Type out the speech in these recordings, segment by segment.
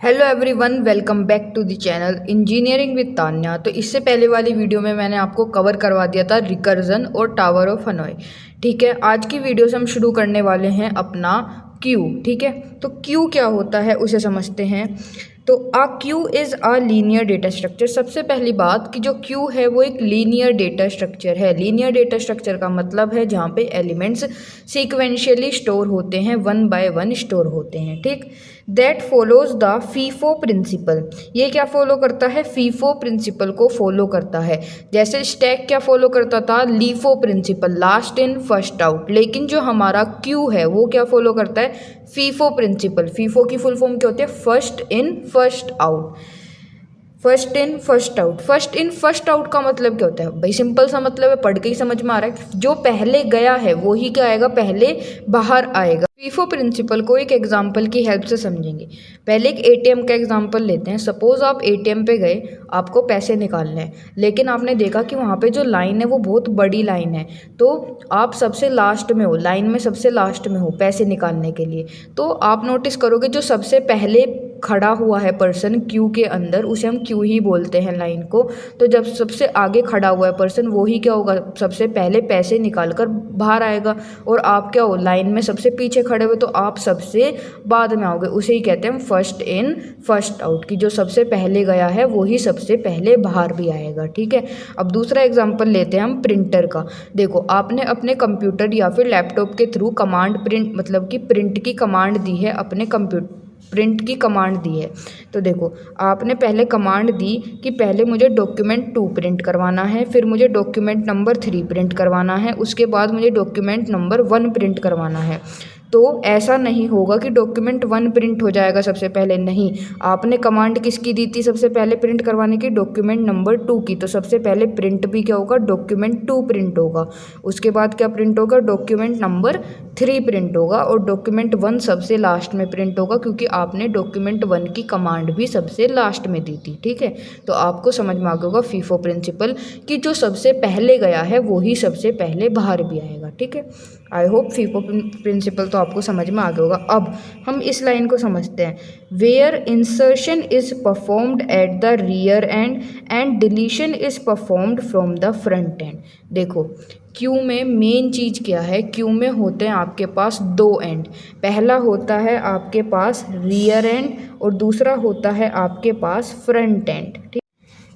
Hello everyone, welcome back to the channel engineering with Tanya. तो इससे पहले वाली वीडियो में मैंने आपको कवर करवा दिया था रिकर्जन और टावर ऑफ हनोई। ठीक है, आज की वीडियो से हम शुरू करने वाले हैं अपना क्यू। ठीक है, तो क्यू क्या होता है उसे समझते हैं। तो a queue is a linear data structure. सबसे पहली बात कि जो क्यू है वो एक लीनियर डेटा स्ट्रक्चर है। लीनियर डेटा स्ट्रक्चर का मतलब है जहाँ पे एलिमेंट्स सीक्वेंशियली स्टोर होते हैं, वन बाय वन स्टोर होते हैं। ठीक, that follows the FIFO principle. ये क्या फॉलो करता है? फीफो प्रिंसिपल को फॉलो करता है। जैसे स्टैक क्या फॉलो करता था? LIFO principle, last in first out. लेकिन जो हमारा क्यू है वो क्या फॉलो करता है? FIFO principle. फीफो की फुल फॉर्म क्या होती है? First in first out. First in first out. First in first out का मतलब क्या होता है भाई? सिंपल सा मतलब है, पढ़ के ही समझ में आ रहा है। जो पहले गया है वो ही क्या आएगा? पहले बाहर आएगा। फीफो प्रिंसिपल को एक एग्जाम्पल की हेल्प से समझेंगे। पहले एक एटीएम का एग्जाम्पल लेते हैं। सपोज आप एटीएम पे गए, आपको पैसे निकालने हैं, लेकिन आपने देखा कि वहाँ पे जो लाइन है वो बहुत बड़ी लाइन है। तो आप सबसे लास्ट में हो, लाइन में सबसे लास्ट में हो पैसे निकालने के लिए। तो आप नोटिस करोगे जो सबसे पहले खड़ा हुआ है पर्सन क्यू के अंदर, उसे हम क्यू ही बोलते हैं लाइन को। तो जब सबसे आगे खड़ा हुआ है पर्सन, वो ही क्या होगा? सबसे पहले पैसे निकाल कर बाहर आएगा। और आप क्या हो? लाइन में सबसे पीछे खड़े हुए, तो आप सबसे बाद में आओगे। उसे ही कहते हैं फर्स्ट इन फर्स्ट आउट, कि जो सबसे पहले गया है वो ही सबसे पहले बाहर भी आएगा। ठीक है, अब दूसरा एग्जाम्पल लेते हैं हम प्रिंटर का। देखो, आपने अपने कंप्यूटर या फिर लैपटॉप के थ्रू कमांड प्रिंट, मतलब कि प्रिंट की कमांड दी है अपने कंप्यूटर, प्रिंट की कमांड दी है। तो देखो, आपने पहले कमांड दी कि पहले मुझे डॉक्यूमेंट 2 प्रिंट करवाना है, फिर मुझे डॉक्यूमेंट नंबर 3 प्रिंट करवाना है, उसके बाद मुझे डॉक्यूमेंट नंबर 1 प्रिंट करवाना है। तो ऐसा नहीं होगा कि डॉक्यूमेंट 1 प्रिंट हो जाएगा सबसे पहले, नहीं। आपने कमांड किसकी दी थी सबसे पहले प्रिंट करवाने की? डॉक्यूमेंट नंबर 2 की। तो सबसे पहले प्रिंट भी क्या होगा? डॉक्यूमेंट 2 प्रिंट होगा। उसके बाद क्या प्रिंट होगा? डॉक्यूमेंट नंबर 3 प्रिंट होगा। और डॉक्यूमेंट 1 सबसे लास्ट में प्रिंट होगा, क्योंकि आपने डॉक्यूमेंट 1 की कमांड भी सबसे लास्ट में दी थी। ठीक है, तो आपको समझ में आ गया होगा फीफो प्रिंसिपल, कि जो सबसे पहले गया है वो ही सबसे पहले बाहर भी आएगा। ठीक है, आई होप फीफो प्रिंसिपल तो आपको समझ में आ गया होगा। अब हम इस लाइन को समझते हैं। Where insertion is performed at the rear end deletion is performed from the front end. देखो, क्यू में मेन चीज़ क्या है? क्यू में होते हैं आपके पास 2 एंड। पहला होता है आपके पास रियर एंड और दूसरा होता है आपके पास फ्रंट एंड। ठीक,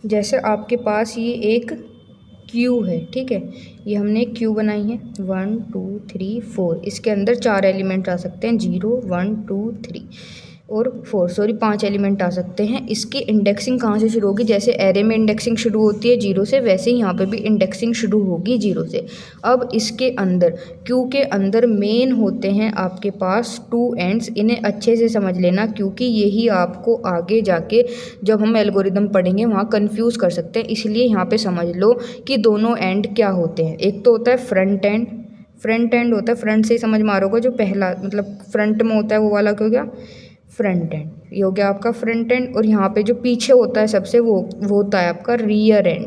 जैसे आपके पास ये एक क्यू है। ठीक है, ये हमने एक क्यू बनाई है 1 2 3 4। इसके अंदर 4 एलिमेंट आ सकते हैं, 0 1 2 3 और 4, सॉरी 5 एलिमेंट आ सकते हैं। इसकी इंडेक्सिंग कहाँ से शुरू होगी? जैसे एरे में इंडेक्सिंग शुरू होती है 0 से, वैसे ही यहाँ पे भी इंडेक्सिंग शुरू होगी 0 से। अब इसके अंदर, क्यू के अंदर मेन होते हैं आपके पास 2 एंड्स। इन्हें अच्छे से समझ लेना, क्योंकि यही आपको आगे जाके जब हम एल्गोरिदम पढ़ेंगे वहाँ कन्फ्यूज़ कर सकते हैं। इसलिए यहाँ पे समझ लो कि दोनों एंड क्या होते हैं। एक तो होता है फ्रंट एंड। फ्रंट एंड होता है, फ्रंट से ही समझ में आ रहा होगा, जो पहला मतलब फ्रंट में होता है वो वाला क्या हो गया? Front end. ये हो गया आपका फ्रंट एंड। और यहाँ पे जो पीछे होता है सबसे, वो होता है आपका रियर एंड।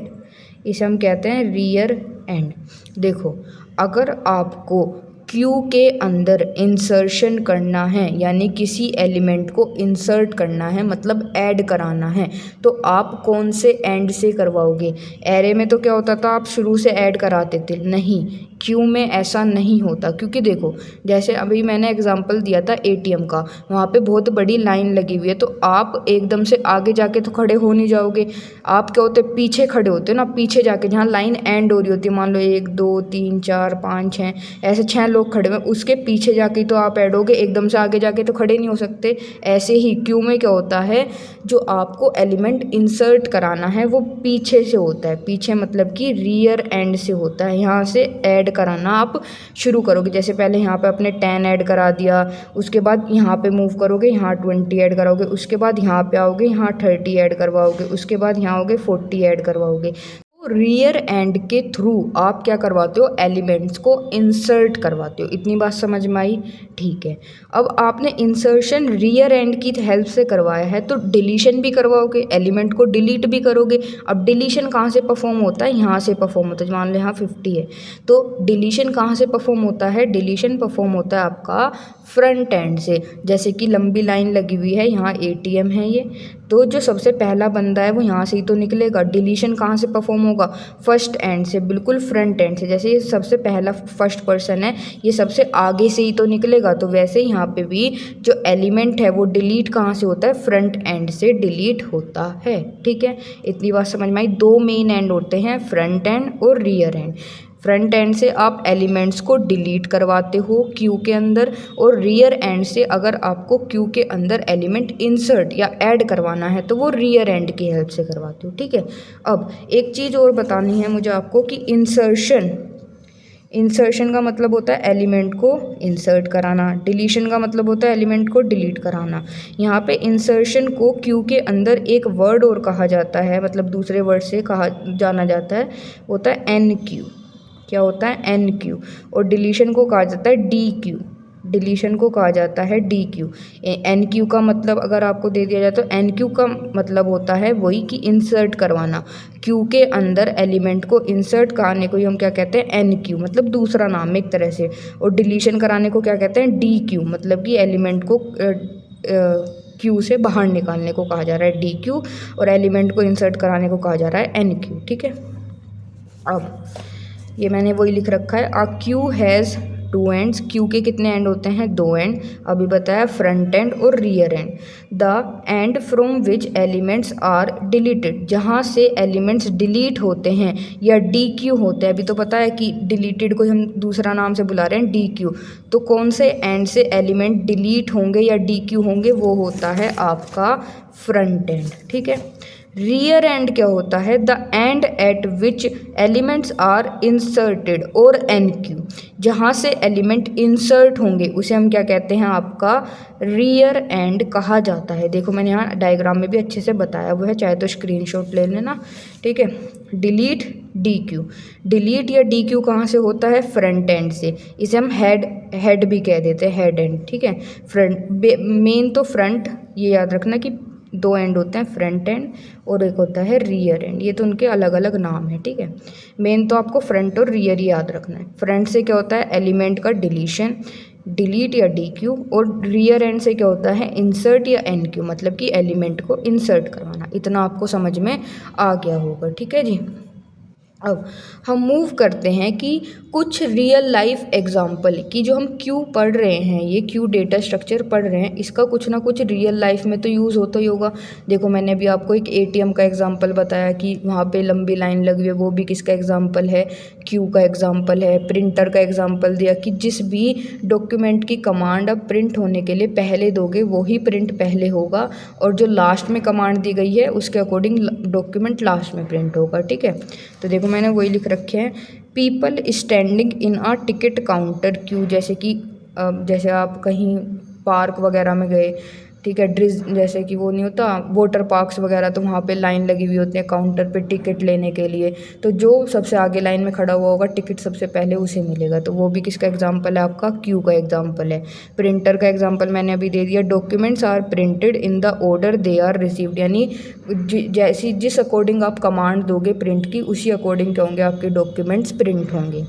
इसे हम कहते हैं रियर एंड। देखो, अगर आपको क्यू के अंदर इंसर्शन करना है, यानी किसी एलिमेंट को इंसर्ट करना है, मतलब ऐड कराना है, तो आप कौन से एंड से करवाओगे? एरे में तो क्या होता था, आप शुरू से ऐड कराते थे। नहीं, क्यू में ऐसा नहीं होता। क्योंकि देखो, जैसे अभी मैंने एग्जांपल दिया था एटीएम का, वहाँ पे बहुत बड़ी लाइन लगी हुई है, तो आप एकदम से आगे जाके तो खड़े हो नहीं जाओगे। आप क्या होते? पीछे खड़े होते ना, पीछे जाके जहाँ लाइन एंड हो रही होती है। मान लो 1 2 3 4 5 6, ऐसे 6 लोग खड़े हुए, उसके पीछे जाके तो आप ऐड होगे, एकदम से आगे जाके तो खड़े नहीं हो सकते। ऐसे ही क्यू में क्या होता है, जो आपको एलिमेंट इंसर्ट कराना है वो पीछे से होता है। पीछे मतलब कि रियर एंड से होता है। यहाँ से ऐड कराना आप शुरू करोगे। जैसे पहले यहाँ पे अपने 10 ऐड करा दिया, उसके बाद यहाँ पे मूव करोगे, यहाँ 20 ऐड कराओगे, उसके बाद यहाँ पे आओगे, यहाँ 30 ऐड करवाओगे, उसके बाद यहाँ आओगे 40 ऐड करवाओगे। रियर एंड के थ्रू आप क्या करवाते हो, एलिमेंट्स को इंसर्ट करवाते हो। इतनी बात समझ में आई? ठीक है। अब आपने इंसर्शन रियर एंड की हेल्प से करवाया है तो डिलीशन भी करवाओगे, एलिमेंट को डिलीट भी करोगे। अब डिलीशन कहाँ से परफॉर्म होता है, यहाँ से परफॉर्म होता है। मान लो यहाँ 50 है तो डिलीशन कहाँ से परफॉर्म होता है, डिलीशन परफॉर्म होता है आपका फ्रंट एंड से। जैसे कि लंबी लाइन लगी हुई है, यहाँ ATM है ये, तो जो सबसे पहला बंदा है वो यहाँ से ही तो निकलेगा। डिलीशन कहाँ से परफॉर्म होगा, फर्स्ट एंड से, बिल्कुल फ्रंट एंड से। जैसे ये सबसे पहला फर्स्ट पर्सन है, ये सबसे आगे से ही तो निकलेगा, तो वैसे यहाँ पे भी जो एलिमेंट है वो डिलीट कहाँ से होता है, फ्रंट एंड से डिलीट होता है। ठीक है, इतनी बात समझ में आई। दो मेन एंड होते हैं, फ्रंट एंड और रियर एंड। फ्रंट एंड से आप एलिमेंट्स को डिलीट करवाते हो क्यू के अंदर, और रियर एंड से अगर आपको क्यू के अंदर एलिमेंट इंसर्ट या ऐड करवाना है तो वो रियर एंड की हेल्प से करवाते हो। ठीक है। अब एक चीज़ और बतानी है मुझे आपको कि इंसर्शन का मतलब होता है एलिमेंट को इंसर्ट कराना, डिलीशन का मतलब होता है एलिमेंट को डिलीट कराना। यहाँ पे इंसर्शन को क्यू के अंदर एक वर्ड और कहा जाता है, मतलब दूसरे वर्ड से कहा जाना जाता है, होता है NQ। क्या होता है, NQ। और डिलीशन को कहा जाता है DQ। डिलीशन को कहा जाता है DQ। NQ का मतलब अगर आपको दे दिया जाए तो NQ का मतलब होता है वही कि इंसर्ट करवाना। Q के अंदर एलिमेंट को इंसर्ट कराने को ही हम क्या कहते हैं, NQ, मतलब दूसरा नाम एक तरह से। और डिलीशन कराने को क्या कहते हैं, DQ, मतलब कि एलिमेंट को क्यू से बाहर निकालने को कहा जा रहा है DQ, और एलिमेंट को इंसर्ट कराने को कहा जा रहा है NQ। ठीक है। अब ये मैंने वही लिख रखा है, a queue has two ends. Queue के कितने एंड होते हैं, दो एंड। अभी बताया फ्रंट एंड और rear end. The end from which elements are deleted, जहाँ से एलिमेंट्स डिलीट होते हैं या DQ होते हैं। अभी तो पता है कि डिलीटेड को हम दूसरा नाम से बुला रहे हैं DQ, तो कौन से एंड से एलिमेंट डिलीट होंगे या DQ होंगे, वो होता है आपका फ्रंट एंड। ठीक है। रियर एंड क्या होता है, the end at which elements are inserted और NQ, जहाँ से एलिमेंट इंसर्ट होंगे उसे हम क्या कहते हैं, आपका रियर एंड कहा जाता है। देखो मैंने यहाँ डायग्राम में भी अच्छे से बताया हुआ है, चाहे तो स्क्रीनशॉट ले लेना। ठीक है। डिलीट DQ, डिलीट या DQ कहाँ से होता है, फ्रंट एंड से। इसे हम हेड भी कह देते हैं, हेड एंड। ठीक है। फ्रंट मेन तो फ्रंट, ये याद रखना कि दो एंड होते हैं, फ्रंट एंड और एक होता है रियर एंड। ये तो उनके अलग अलग नाम है। ठीक है। मेन तो आपको फ्रंट और रियर ही याद रखना है। फ्रंट से क्या होता है, एलिमेंट का डिलीशन, डिलीट या DQ, और रियर एंड से क्या होता है, इंसर्ट या NQ, मतलब कि एलिमेंट को इंसर्ट करवाना। इतना आपको समझ में आ गया होगा। ठीक है जी। अब हम मूव करते हैं कि कुछ रियल लाइफ एग्जांपल की, जो हम क्यू पढ़ रहे हैं, ये क्यू डेटा स्ट्रक्चर पढ़ रहे हैं, इसका कुछ ना कुछ रियल लाइफ में तो यूज़ होता ही होगा। देखो मैंने अभी आपको एक ATM का एग्जांपल बताया कि वहाँ पे लंबी लाइन लगी है, वो भी किसका एग्जांपल है, क्यू का एग्जांपल है। प्रिंटर का एग्जांपल दिया कि जिस भी डॉक्यूमेंट की कमांड अब प्रिंट होने के लिए पहले दोगे वही प्रिंट पहले होगा, और जो लास्ट में कमांड दी गई है उसके अकॉर्डिंग डॉक्यूमेंट लास्ट में प्रिंट होगा। ठीक है। तो देखो मैंने वही लिख रखे हैं, people standing in a ticket counter Q. जैसे कि जैसे आप कहीं पार्क वगैरह में गए, ठीक है, जैसे कि वो नहीं होता वाटर पार्क्स वगैरह, तो वहाँ पे लाइन लगी हुई होती है काउंटर पे टिकट लेने के लिए। तो जो सबसे आगे लाइन में खड़ा हुआ होगा टिकट सबसे पहले उसे मिलेगा, तो वो भी किसका एग्जांपल है, आपका क्यू का एग्जांपल है। प्रिंटर का एग्जांपल मैंने अभी दे दिया, documents are printed in the order they are received, यानी जैसी जिस अकॉर्डिंग आप कमांड दोगे प्रिंट की, उसी अकॉर्डिंग क्या होंगे, आपके डॉक्यूमेंट्स प्रिंट होंगे।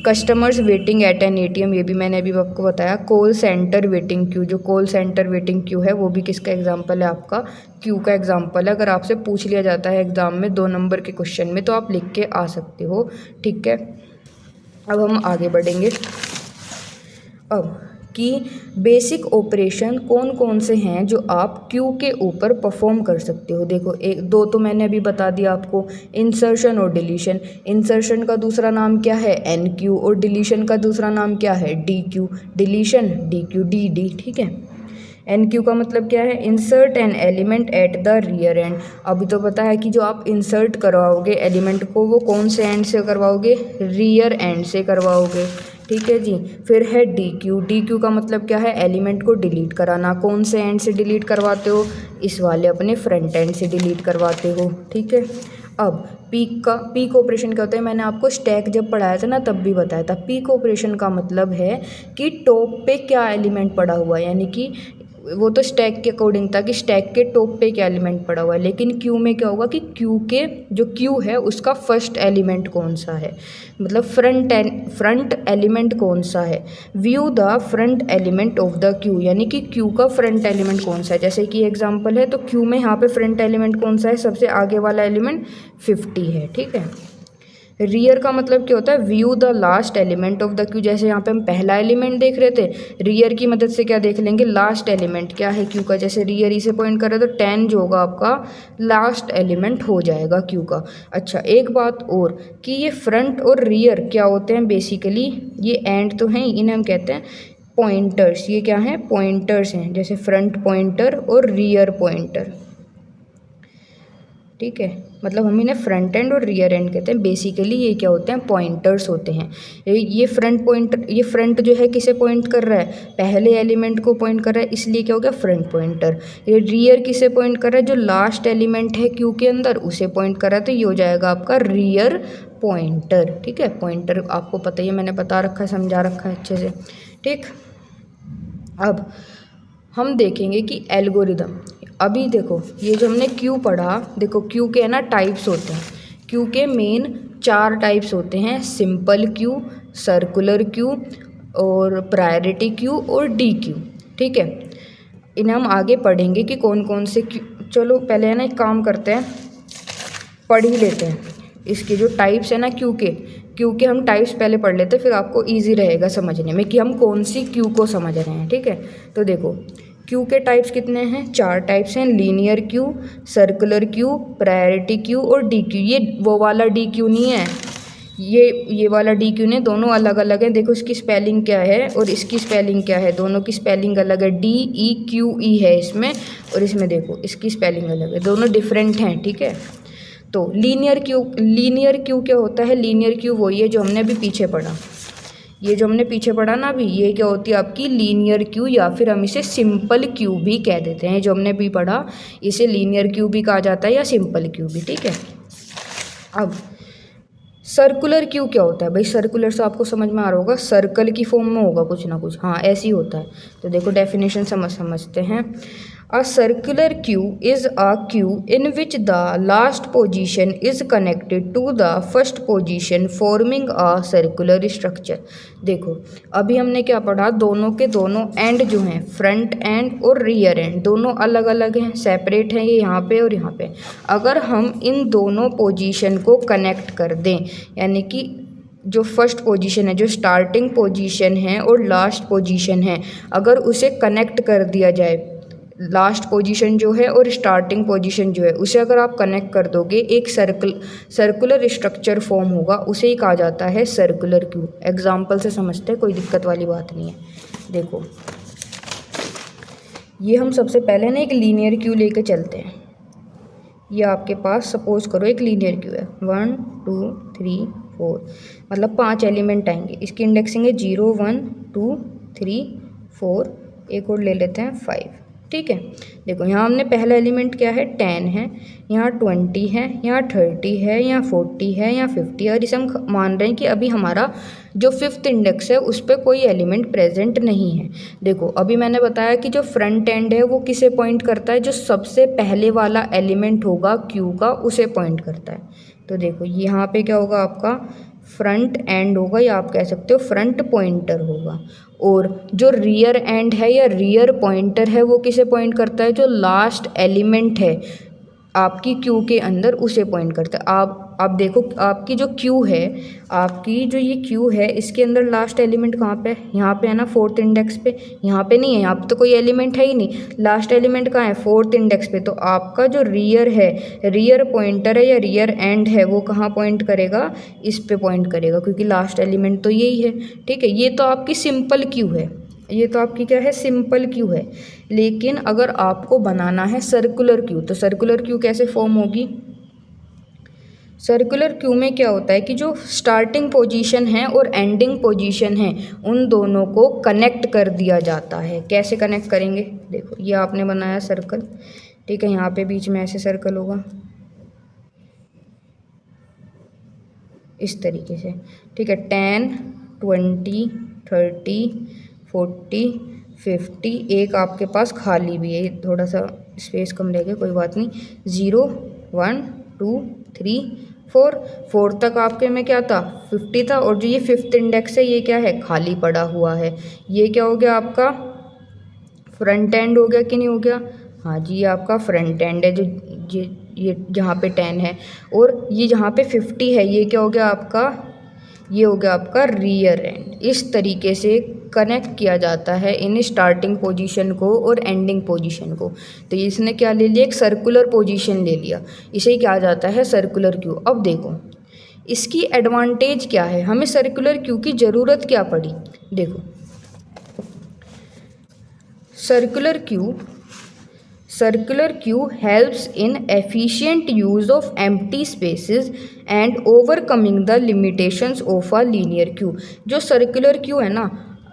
Customers waiting at an ATM, ये भी मैंने अभी आपको बताया। कॉल सेंटर वेटिंग क्यू, जो कॉल सेंटर वेटिंग क्यू है वो भी किसका एग्जांपल है, आपका क्यू का एग्जांपल है। अगर आपसे पूछ लिया जाता है एग्ज़ाम में 2 नंबर के क्वेश्चन में तो आप लिख के आ सकते हो। ठीक है। अब हम आगे बढ़ेंगे। अब कि बेसिक ऑपरेशन कौन कौन से हैं जो आप क्यू के ऊपर परफॉर्म कर सकते हो। देखो एक दो तो मैंने अभी बता दिया आपको, इंसर्शन और डिलीशन। इंसर्शन का दूसरा नाम क्या है, NQ, और डिलीशन का दूसरा नाम क्या है, DQ। Deletion DQ DD। ठीक है। NQ का मतलब क्या है, insert an element eight the rear and. अभी तो पता है कि जो आप इंसर्ट करवाओगे एलिमेंट को वो कौन से एंड से करवाओगे, रियर एंड से करवाओगे। ठीक है जी। फिर है DQ का मतलब क्या है, एलिमेंट को डिलीट कराना। कौन से एंड से डिलीट करवाते हो, इस वाले अपने फ्रंट एंड से डिलीट करवाते हो। ठीक है। अब पीक ऑपरेशन क्या होता है, मैंने आपको स्टैक जब पढ़ाया था ना तब भी बताया था। पीक ऑपरेशन का मतलब है कि टॉप पे क्या एलिमेंट पड़ा हुआ है, यानी कि वो तो स्टैक के अकॉर्डिंग था कि स्टैक के टॉप पे क्या एलिमेंट पड़ा हुआ है, लेकिन क्यू में क्या होगा कि क्यू के जो क्यू है उसका फर्स्ट एलिमेंट कौन सा है, मतलब फ्रंट एलिमेंट कौन सा है। View the front element of the Q, यानी कि क्यू का फ्रंट एलिमेंट कौन सा है। जैसे कि एग्जांपल है तो क्यू में यहाँ पे फ्रंट एलिमेंट कौन सा है, सबसे आगे वाला एलिमेंट 50 है, ठीक है। रियर का मतलब क्या होता है, view the last element of the Q. जैसे यहाँ पे हम पहला एलिमेंट देख रहे थे, रियर की मदद से क्या देख लेंगे, लास्ट एलिमेंट क्या है क्यू का। जैसे रियर ई से पॉइंट कर रहे तो 10 जो होगा आपका लास्ट एलिमेंट हो जाएगा क्यू का। अच्छा एक बात और कि ये फ्रंट और रियर क्या होते हैं, बेसिकली ये एंड तो हैं, इन्हें हम कहते हैं पॉइंटर्स। ये क्या हैं, पॉइंटर्स हैं, जैसे फ्रंट पॉइंटर और रियर पॉइंटर, ठीक है। मतलब हम इन्हें फ्रंट एंड और रियर एंड कहते हैं। बेसिकली ये क्या होते हैं, पॉइंटर्स होते हैं। ये फ्रंट पॉइंटर, ये फ्रंट जो है किसे पॉइंट कर रहा है, पहले एलिमेंट को पॉइंट कर रहा है, इसलिए क्या हो गया फ्रंट पॉइंटर। ये रियर किसे पॉइंट कर रहा है, जो लास्ट एलिमेंट है क्यू के अंदर उसे पॉइंट कर रहा है, तो ये हो जाएगा आपका रियर पॉइंटर, ठीक है। पॉइंटर आपको पता ही है, मैंने बता रखा है, समझा रखा है अच्छे से, ठीक। अब हम देखेंगे कि एल्गोरिदम, अभी देखो ये जो हमने क्यू पढ़ा, देखो क्यू के है ना टाइप्स होते हैं। क्यू के मेन 4 टाइप्स होते हैं, सिंपल क्यू, सर्कुलर क्यू और प्रायोरिटी क्यू और डी क्यू, ठीक है। इन्हें हम आगे पढ़ेंगे कि कौन कौन से क्यू। चलो पहले है ना एक काम करते हैं, पढ़ ही लेते हैं इसके जो टाइप्स है ना क्यू के हम टाइप्स पहले पढ़ लेते हैं, फिर आपको ईजी रहेगा समझने में कि हम कौन सी क्यू को समझ रहे हैं, ठीक है। तो देखो क्यू के टाइप्स कितने हैं, 4 टाइप्स हैं, linear Q, circular queue, priority queue और डी क्यू। ये वो वाला डी क्यू नहीं है, ये वाला डी क्यू नहीं, दोनों अलग अलग हैं। देखो इसकी स्पेलिंग क्या है और इसकी स्पेलिंग क्या है, दोनों की स्पेलिंग अलग है। DEQE है इसमें और इसमें देखो इसकी स्पेलिंग अलग है, दोनों डिफरेंट हैं, ठीक है। तो लीनियर क्यू क्या होता है, लीनियर क्यू वही है जो हमने अभी पीछे पढ़ा, ये जो हमने पीछे पढ़ा ना अभी, ये क्या होती है आपकी लीनियर क्यू, या फिर हम इसे सिंपल क्यू भी कह देते हैं। जो हमने अभी पढ़ा इसे लीनियर क्यू भी कहा जाता है या सिंपल क्यू भी, ठीक है। अब सर्कुलर क्यू क्या होता है भाई, सर्कुलर से आपको समझ में आ रहा होगा, सर्कल की फॉर्म में होगा कुछ ना कुछ, हाँ ऐसे ही होता है। तो देखो डेफिनेशन समझते हैं। A circular queue is a queue in which the last position is connected to the first position forming a circular structure. देखो अभी हमने क्या पढ़ा, दोनों के दोनों एंड जो हैं, फ्रंट एंड और रियर एंड, दोनों अलग अलग हैं, सेपरेट हैं, ये यहाँ पे और यहाँ पे। अगर हम इन दोनों पोजीशन को कनेक्ट कर दें, यानी कि जो फर्स्ट पोजीशन है, जो स्टार्टिंग पोजीशन है और लास्ट पोजीशन है, अगर उसे कनेक्ट कर दिया जाए, लास्ट पोजीशन जो है और स्टार्टिंग पोजीशन जो है उसे अगर आप कनेक्ट कर दोगे, एक सर्कुलर स्ट्रक्चर फॉर्म होगा, उसे ही कहा जाता है सर्कुलर क्यू। एग्जाम्पल से समझते हैं, कोई दिक्कत वाली बात नहीं है। देखो ये हम सबसे पहले ना एक लीनियर क्यू लेके चलते हैं। ये आपके पास सपोज करो एक लीनियर क्यू है, 1 2 3 4, मतलब 5 एलिमेंट आएंगे। इसकी इंडेक्सिंग है 0 1 2 3 4, एक और ले लेते हैं 5, ठीक है। देखो यहाँ हमने पहला एलिमेंट क्या है, 10 है, यहाँ 20 है, यहाँ 30 है, यहाँ 40 है, यहाँ 50 है, और इसे हम मान रहे हैं कि अभी हमारा जो 5th इंडेक्स है उस पर कोई एलिमेंट प्रेजेंट नहीं है। देखो अभी मैंने बताया कि जो फ्रंट एंड है वो किसे पॉइंट करता है, जो सबसे पहले वाला एलिमेंट होगा क्यू का उसे पॉइंट करता है। तो देखो यहाँ पे क्या होगा, आपका फ्रंट एंड होगा, या आप कह सकते हो फ्रंट पॉइंटर होगा। और जो रियर एंड है या रियर पॉइंटर है वो किसे पॉइंट करता है, जो लास्ट एलिमेंट है आपकी क्यू के अंदर उसे पॉइंट करता है। आप देखो आपकी जो क्यू है, आपकी जो ये क्यू है, इसके अंदर लास्ट एलिमेंट कहाँ पे है, यहाँ पे है ना 4th इंडेक्स पे। यहाँ पे नहीं है, यहाँ पे तो कोई एलिमेंट है ही नहीं, लास्ट एलिमेंट कहाँ है 4th इंडेक्स पे। तो आपका जो रियर है, रियर पॉइंटर है या रियर एंड है, वो कहाँ पॉइंट करेगा, इस पे पॉइंट करेगा, क्योंकि लास्ट एलिमेंट तो यही है, ठीक है। ये तो आपकी सिंपल क्यू है, ये तो आपकी क्या है, सिंपल क्यू है। लेकिन अगर आपको बनाना है सर्कुलर क्यू, तो सर्कुलर क्यू कैसे फॉर्म होगी, सर्कुलर क्यू में क्या होता है कि जो स्टार्टिंग पोजीशन है और एंडिंग पोजीशन है उन दोनों को कनेक्ट कर दिया जाता है। कैसे कनेक्ट करेंगे, देखो ये आपने बनाया सर्कल, ठीक है, यहाँ पे बीच में ऐसे सर्कल होगा, इस तरीके से, ठीक है। 10, 20, 30, 40, 50, एक आपके पास खाली भी है, थोड़ा सा स्पेस कम रह गया, कोई बात नहीं। 0, 1, 2, 3, 4 तक आपके में क्या था, 50 था। और जो ये 5th इंडेक्स है ये क्या है, खाली पड़ा हुआ है। ये क्या हो गया आपका, फ्रंट एंड हो गया कि नहीं हो गया? हाँ जी, ये आपका फ्रंट एंड है, जो ये जहाँ पे 10 है। और ये जहाँ पे 50 है ये क्या हो गया आपका, ये हो गया आपका रियर एंड। इस तरीके से कनेक्ट किया जाता है इन स्टार्टिंग पोजीशन को और एंडिंग पोजीशन को। तो इसने क्या ले लिया, एक सर्कुलर पोजीशन ले लिया, इसे कहा जाता है सर्कुलर क्यू। अब देखो इसकी एडवांटेज क्या है, हमें सर्कुलर क्यू की ज़रूरत क्या पड़ी। देखो Circular queue helps in efficient use of empty spaces and overcoming the limitations of a linear queue। जो सर्कुलर क्यू है ना,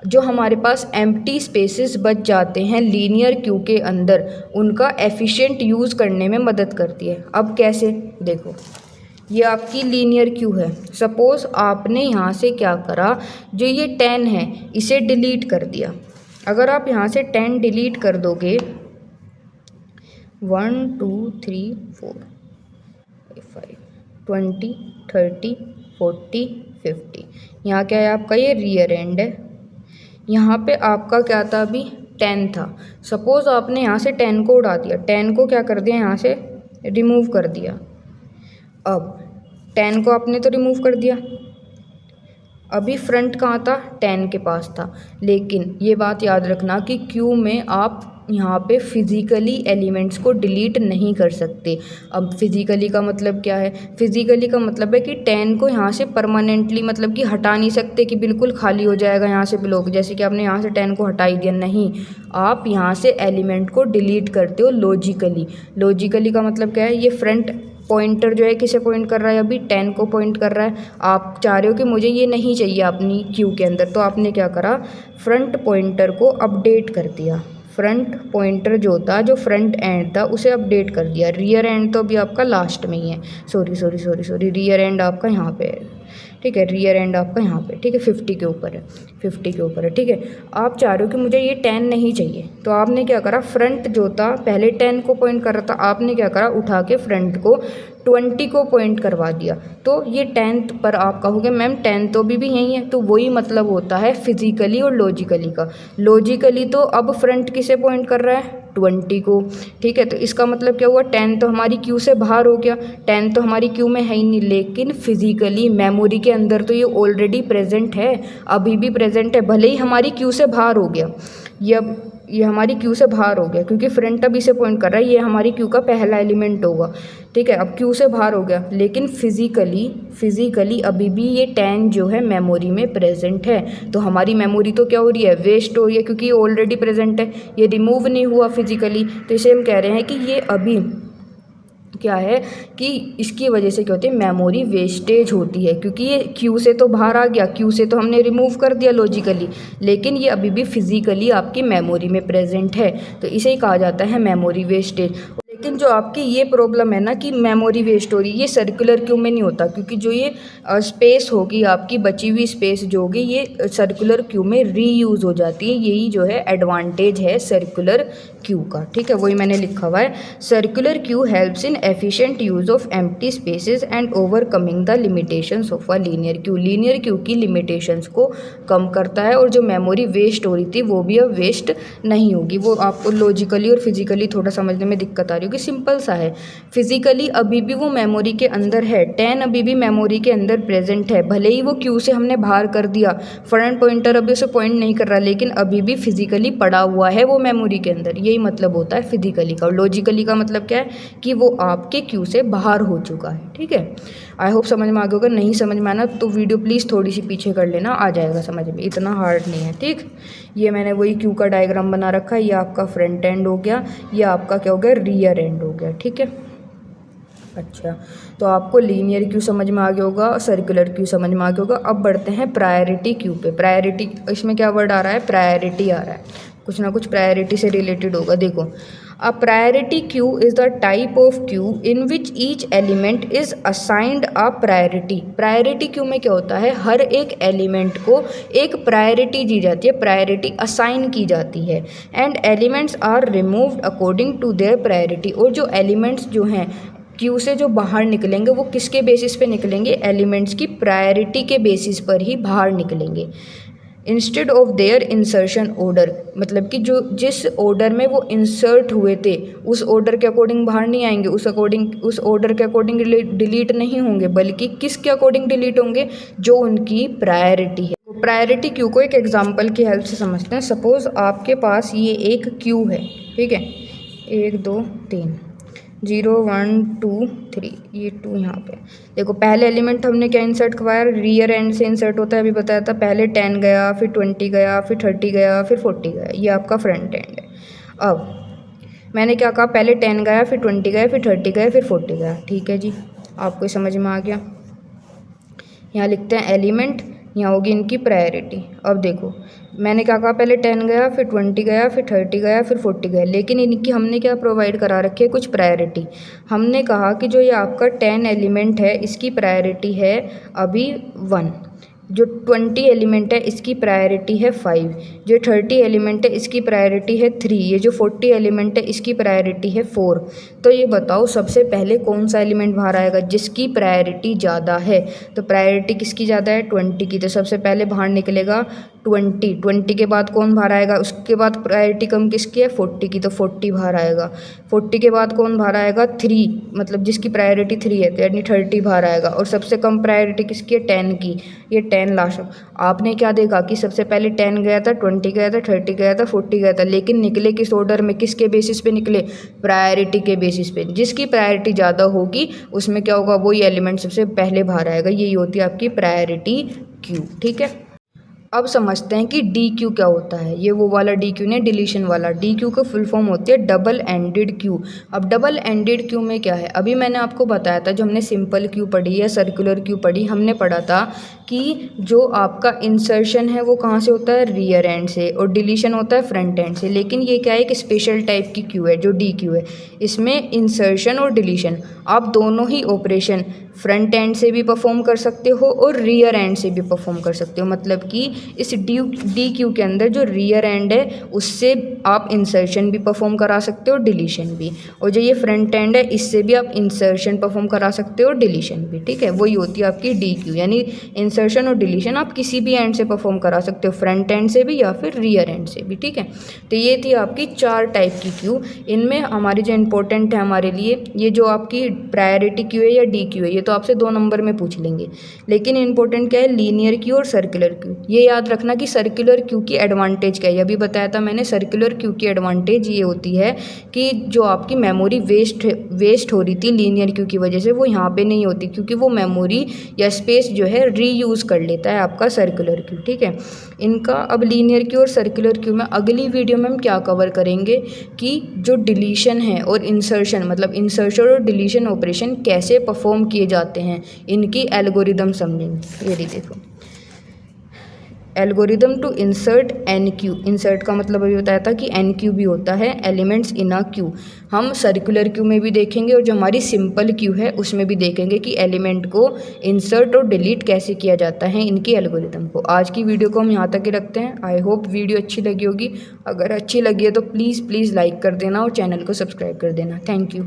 जो हमारे पास एम्प्टी स्पेसेस बच जाते हैं लीनियर क्यू के अंदर, उनका एफिशिएंट यूज़ करने में मदद करती है। अब कैसे, देखो ये आपकी लीनियर क्यू है। सपोज़ आपने यहाँ से क्या करा, जो ये 10 है इसे डिलीट कर दिया। अगर आप यहाँ से 10 डिलीट कर दोगे, 1, 2, 3, 4, 5, 20, 30, 40, 50, यहाँ क्या है आपका, ये रियर एंड है। यहाँ पे आपका क्या था, अभी 10 था। सपोज़ आपने यहाँ से 10 को उड़ा दिया, 10 को क्या कर दिया, यहाँ से रिमूव कर दिया। अब 10 को आपने तो रिमूव कर दिया, अभी फ्रंट कहाँ था, 10 के पास था। लेकिन ये बात याद रखना कि क्यू में आप यहाँ पे फिज़िकली एलिमेंट्स को डिलीट नहीं कर सकते। अब फिज़िकली का मतलब क्या है, फिज़िकली का मतलब है कि 10 को यहाँ से परमानेंटली, मतलब कि हटा नहीं सकते कि बिल्कुल खाली हो जाएगा यहाँ से ब्लॉक, जैसे कि आपने यहाँ से 10 को हटा ही दिया, नहीं। आप यहाँ से एलिमेंट को डिलीट करते हो लॉजिकली। लॉजिकली का मतलब क्या है, ये फ्रंट पॉइंटर जो है किसे पॉइंट कर रहा है, अभी 10 को पॉइंट कर रहा है। आप चाह रहे हो कि मुझे ये नहीं चाहिए अपनी क्यू के अंदर, तो आपने क्या करा, फ्रंट पॉइंटर को अपडेट कर दिया। फ्रंट पॉइंटर जो था, जो फ्रंट एंड था, उसे अपडेट कर दिया। रियर एंड तो अभी आपका लास्ट में ही है, सॉरी, रियर एंड आपका यहाँ पे है, ठीक है। रियर एंड आपका यहाँ पे, ठीक है, 50 के ऊपर है, 50 के ऊपर है, ठीक है। आप चाह रहे हो कि मुझे ये 10 नहीं चाहिए, तो आपने क्या करा, फ्रंट जो था पहले 10 को पॉइंट कर रहा था, आपने क्या करा, उठा के फ्रंट को 20 को पॉइंट करवा दिया। तो ये 10 पर आप कहोगे मैम 10 तो भी यही है, तो वही मतलब होता है फिजिकली और लॉजिकली का। लॉजिकली तो अब फ्रंट किसे पॉइंट कर रहा है, 20 को, ठीक है। तो इसका मतलब क्या हुआ, 10 तो हमारी क्यू से बाहर हो गया, 10 तो हमारी क्यू में है ही नहीं। लेकिन फिजिकली मेमोरी के अंदर तो ये ऑलरेडी प्रेजेंट है, अभी भी प्रेजेंट है, भले ही हमारी क्यू से बाहर हो गया। ये हमारी क्यू से बाहर हो गया क्योंकि फ्रंट अब इसे पॉइंट कर रहा है, ये हमारी क्यू का पहला एलिमेंट होगा, ठीक है। अब क्यू से बाहर हो गया, लेकिन फिजिकली अभी भी ये 10 जो है मेमोरी में प्रेजेंट है। तो हमारी मेमोरी तो क्या हो रही है, वेस्ट हो रही है, क्योंकि ये ऑलरेडी प्रेजेंट है, ये रिमूव नहीं हुआ फिजिकली। तो इसे हम कह रहे हैं कि ये अभी क्या है कि इसकी वजह से क्या होती है, मेमोरी वेस्टेज होती है, क्योंकि ये क्यू से तो बाहर आ गया, क्यू से तो हमने रिमूव कर दिया लॉजिकली, लेकिन ये अभी भी फिजिकली आपकी मेमोरी में प्रेजेंट है। तो इसे ही कहा जाता है मेमोरी वेस्टेज। लेकिन जो आपकी ये प्रॉब्लम है ना कि मेमोरी वेस्ट हो रही है, ये सर्कुलर क्यू में नहीं होता, क्योंकि जो ये स्पेस होगी आपकी, बची हुई स्पेस जो होगी, ये सर्कुलर क्यू में रीयूज़ हो जाती है। यही जो है एडवांटेज है सर्कुलर क्यू का, ठीक है। वही मैंने लिखा हुआ है, circular queue helps in efficient use of empty spaces and overcoming the limitations of a linear Q. Linear Q की लिमिटेशंस को कम करता है, और जो मेमोरी वेस्ट हो रही थी वो भी अब वेस्ट नहीं होगी। वो आपको लॉजिकली और फिजिकली थोड़ा समझने में दिक्कत आ रही होगी, सिंपल सा है। फिजिकली अभी भी वो मेमोरी के अंदर है, 10 अभी भी मेमोरी के अंदर प्रेजेंट है, भले ही वो क्यू से हमने बाहर कर दिया, फ्रंट पॉइंटर अभी उसे पॉइंट नहीं कर रहा, लेकिन अभी भी फिजिकली पड़ा हुआ है वो मेमोरी के अंदर। यही मतलब होता है फिजिकली का। और लॉजिकली का मतलब क्या है कि वो आपके क्यू से बाहर हो चुका है, ठीक है। आई होप समझ में आ गया होगा, नहीं समझ में आना तो वीडियो प्लीज़ थोड़ी सी पीछे कर लेना, आ जाएगा समझ में, इतना हार्ड नहीं है, ठीक। ये मैंने वही क्यू का डायग्राम बना रखा है, ये आपका फ्रंट एंड हो गया, ये आपका क्या हो गया, रियर एंड हो गया, ठीक है। अच्छा, तो आपको लीनियर क्यू समझ में आ गया होगा, सर्कुलर क्यू समझ में आ गया होगा। अब बढ़ते हैं प्रायोरिटी क्यू पे। प्रायोरिटी, इसमें क्या वर्ड आ रहा है, प्रायोरिटी आ रहा है, कुछ ना कुछ प्रायोरिटी से रिलेटेड होगा। देखो a priority queue is the type of Q in which each element is assigned a priority. Priority queue में क्या होता है, हर एक एलिमेंट को एक प्रायोरिटी दी जाती है, प्रायोरिटी असाइन की जाती है। And elements are removed according to their priority. और जो एलिमेंट्स जो हैं क्यू से जो बाहर निकलेंगे वो किसके बेसिस पे निकलेंगे, एलिमेंट्स की प्रायोरिटी के बेसिस पर ही बाहर निकलेंगे। Instead of their insertion order, मतलब कि जो जिस ऑर्डर में वो इंसर्ट हुए थे उस ऑर्डर के अकॉर्डिंग बाहर नहीं आएंगे, उस ऑर्डर के अकॉर्डिंग डिलीट नहीं होंगे, बल्कि किसके अकॉर्डिंग डिलीट होंगे, जो उनकी प्रायोरिटी है। प्रायोरिटी क्यू को एक एग्जांपल की हेल्प से समझते हैं। सपोज़ आपके पास ये एक क्यू है, ठीक है, 1 2 3 0 1 2 3, ये 2 यहाँ पे। देखो पहले एलिमेंट हमने क्या इंसर्ट करवाया, रियर एंड से इंसर्ट होता है, अभी बताया था। पहले 10 गया, फिर 20 गया, फिर 30 गया, फिर 40 गया, ये आपका फ्रंट एंड है। अब मैंने क्या कहा, पहले 10 गया, फिर 20 गया, फिर 30 गया, फिर 40 गया। ठीक है जी, आपको समझ में आ गया। यहाँ लिखते हैं एलिमेंट, यहाँ होगी इनकी प्रायोरिटी। अब देखो मैंने क्या कहा, पहले 10 गया, फिर 20 गया, फिर 30 गया, फिर 40 गया, लेकिन इनकी हमने क्या प्रोवाइड करा रखी है, कुछ प्रायोरिटी। हमने कहा कि जो ये आपका 10 एलिमेंट है इसकी प्रायोरिटी है अभी 1, जो 20 एलिमेंट है इसकी प्रायोरिटी है 5, जो 30 एलिमेंट है इसकी प्रायोरिटी है 3, ये जो 40 एलिमेंट है इसकी प्रायोरिटी है 4। तो ये बताओ सबसे पहले कौन सा एलिमेंट बाहर आएगा, जिसकी प्रायोरिटी ज़्यादा है। तो प्रायोरिटी किसकी ज़्यादा है, 20 की, तो सबसे पहले बाहर निकलेगा 20 के बाद कौन बाहर आएगा, उसके बाद प्रायोरिटी कम किसकी है, 40 की, तो 40 बाहर आएगा। 40 के बाद कौन बाहर आएगा, 3, मतलब जिसकी प्रायोरिटी 3 है, तो यानी 30 बाहर आएगा। और सबसे कम प्रायोरिटी किसकी है, 10 की, ये 10 लास्ट। आपने क्या देखा कि सबसे पहले 10 गया था, 20 गया था, 30 गया था, 40 गया था, लेकिन निकले किस ऑर्डर में, किसके बेसिस पे निकले, प्रायोरिटी के बेसिस पे। जिसकी प्रायोरिटी ज़्यादा होगी उसमें क्या होगा, वही एलिमेंट सबसे पहले बाहर आएगा। यही होती है आपकी प्रायोरिटी क्यू। ठीक है, अब समझते हैं कि डी क्यू क्या होता है। ये वो वाला डी क्यू नहीं, डिलीशन वाला। डी क्यू का फुल फॉर्म होती है डबल एंडेड क्यू। अब डबल एंडेड क्यू में क्या है, अभी मैंने आपको बताया था, जो हमने सिंपल क्यू पढ़ी या सर्कुलर क्यू पढ़ी, हमने पढ़ा था कि जो आपका इंसर्शन है वो कहाँ से होता है, रियर एंड से, और डिलीशन होता है फ्रंट एंड से। लेकिन ये क्या है, एक स्पेशल टाइप की क्यू है जो डी क्यू है। इसमें इंसर्शन और डिलीशन आप दोनों ही ऑपरेशन फ्रंट एंड से भी परफॉर्म कर सकते हो और रियर एंड से भी परफॉर्म कर सकते हो। मतलब कि इस डी क्यू के अंदर जो रियर एंड है उससे आप इंसर्शन भी परफॉर्म करा सकते हो, डिलीशन भी। और जो ये फ्रंट एंड है इससे भी आप इंसर्शन परफॉर्म करा सकते हो, डिलीशन भी। ठीक है, वही होती है आपकी डी क्यू, यानी इंसर्शन और डिलीशन आप किसी भी एंड से परफॉर्म करा सकते हो, फ्रंट एंड से भी या फिर रियर एंड से भी। ठीक है, तो ये थी आपकी 4 टाइप की क्यू। इनमें हमारी जो इंपॉर्टेंट है हमारे लिए, ये जो आपकी प्रायोरिटी क्यू है या डी क्यू है, ये तो आपसे 2 नंबर में पूछ लेंगे। लेकिन इंपॉर्टेंट क्या है, लीनियर क्यू और सर्कुलर क्यू। ये याद रखना कि सर्कुलर क्यू की एडवांटेज क्या है, अभी बताया था मैंने। सर्कुलर क्यू की एडवांटेज ये होती है कि जो आपकी मेमोरी वेस्ट हो रही थी लीनियर क्यू की वजह से, वो यहाँ पे नहीं होती, क्योंकि वो मेमोरी या स्पेस जो है रीयूज़ कर लेता है आपका सर्कुलर क्यू। ठीक है, इनका अब लीनियर क्यू और सर्कुलर क्यू में अगली वीडियो में हम क्या कवर करेंगे कि जो डिलीशन है और इंसर्शन, मतलब इंसर्शन और डिलीशन ऑपरेशन कैसे परफॉर्म किए जाते हैं, इनकी एल्गोरिदम समझेंगे। ये देखो, algorithm to insert enqueue. Insert का मतलब अभी बताया था कि एन क्यू भी होता है एलिमेंट्स इन अ क्यू। हम सर्कुलर क्यू में भी देखेंगे और जो हमारी सिंपल क्यू है उसमें भी देखेंगे कि एलिमेंट को इंसर्ट और डिलीट कैसे किया जाता है, इनकी एल्गोरिदम को। आज की वीडियो को हम यहाँ तक ही रखते हैं। आई होप वीडियो अच्छी लगी होगी। अगर अच्छी लगी है तो प्लीज़ लाइक कर देना और चैनल को सब्सक्राइब कर देना। Thank you.